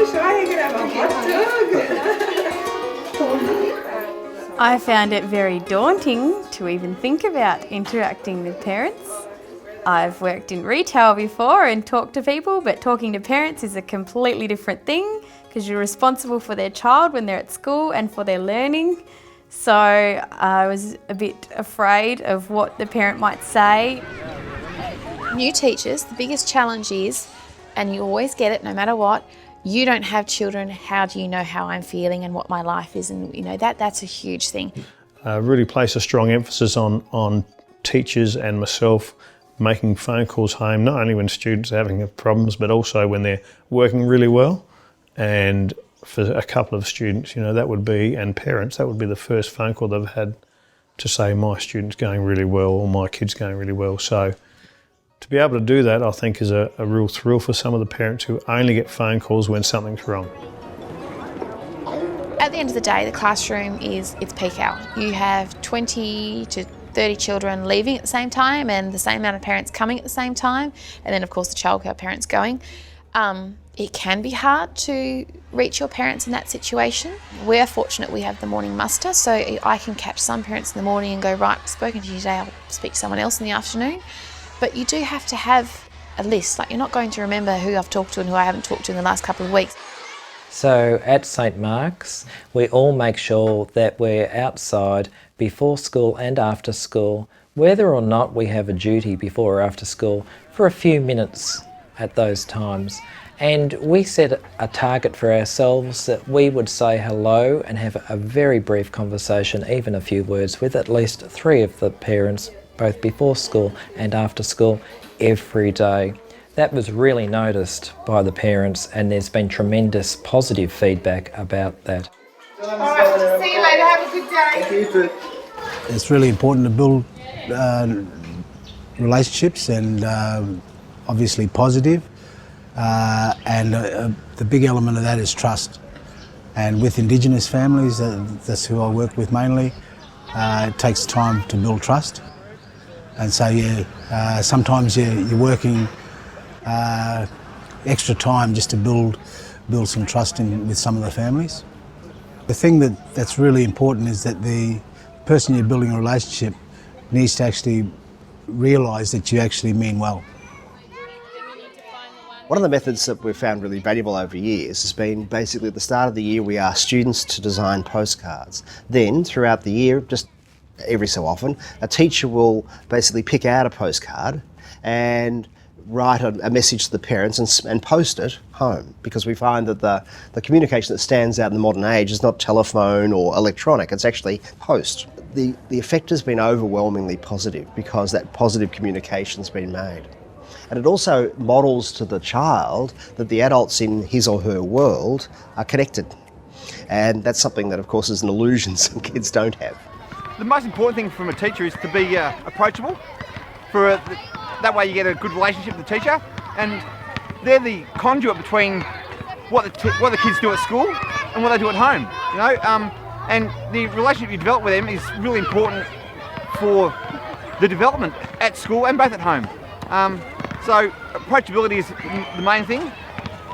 sure you can have a hot dog. I found it very daunting to even think about interacting with parents. I've worked in retail before and talked to people, but talking to parents is a completely different thing because you're responsible for their child when they're at school and for their learning. So I was a bit afraid of what the parent might say. New teachers, the biggest challenge is, and you always get it no matter what, you don't have children, how do you know how I'm feeling and what my life is? And that's a huge thing. Really place a strong emphasis on teachers and myself making phone calls home, not only when students are having problems, but also when they're working really well. And for a couple of students, that would be, and parents, that would be the first phone call they've had to say, my student's going really well or my kid's going really well. So to be able to do that, I think, is a real thrill for some of the parents who only get phone calls when something's wrong. At the end of the day, the classroom is its peak hour. You have 20 to 30 children leaving at the same time and the same amount of parents coming at the same time, and then of course the childcare parents going. It can be hard to reach your parents in that situation. We're fortunate we have the morning muster, so I can catch some parents in the morning and go, right, I've spoken to you today, I'll speak to someone else in the afternoon. But you do have to have a list, like you're not going to remember who I've talked to and who I haven't talked to in the last couple of weeks. So at St Mark's, we all make sure that we're outside before school and after school, whether or not we have a duty before or after school, for a few minutes at those times. And we set a target for ourselves that we would say hello and have a very brief conversation, even a few words, with at least 3 of the parents, both before school and after school, every day. That was really noticed by the parents, and there's been tremendous positive feedback about that. All right, see you later. Have a good day. It's really important to build relationships and obviously positive. And the big element of that is trust. And with Indigenous families, that's who I work with mainly, it takes time to build trust. And so sometimes you're working extra time just to build some trust with some of the families. The thing that's really important is that the person you're building a relationship needs to actually realise that you actually mean well. One of the methods that we've found really valuable over years has been basically at the start of the year we ask students to design postcards. Then throughout the year, just every so often, a teacher will basically pick out a postcard and write a message to the parents and post it home, because we find that the communication that stands out in the modern age is not telephone or electronic, it's actually post. The effect has been overwhelmingly positive because that positive communication's been made. And it also models to the child that the adults in his or her world are connected. And that's something that, of course, is an illusion some kids don't have. The most important thing from a teacher is to be approachable. That way you get a good relationship with the teacher, and they're the conduit between what the kids do at school and what they do at home. And the relationship you develop with them is really important for the development at school and both at home. So approachability is the main thing.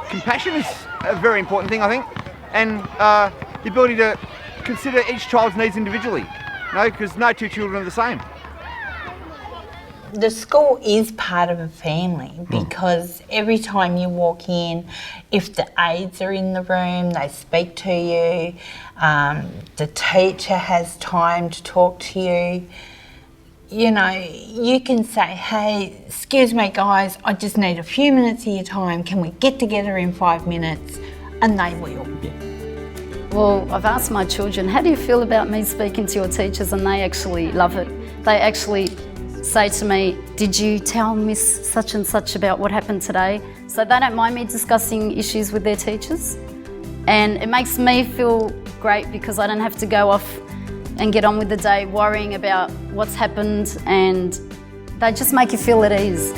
Compassion is a very important thing, I think, and the ability to consider each child's needs individually, because no 2 children are the same. The school is part of a family because every time you walk in, if the aides are in the room, they speak to you, the teacher has time to talk to you. You can say, hey, excuse me guys, I just need a few minutes of your time, can we get together in 5 minutes? And they will. Well, I've asked my children, how do you feel about me speaking to your teachers? And they actually love it. They actually say to me, did you tell Miss such and such about what happened today? So they don't mind me discussing issues with their teachers. And it makes me feel great because I don't have to go off and get on with the day worrying about what's happened, and they just make you feel at ease.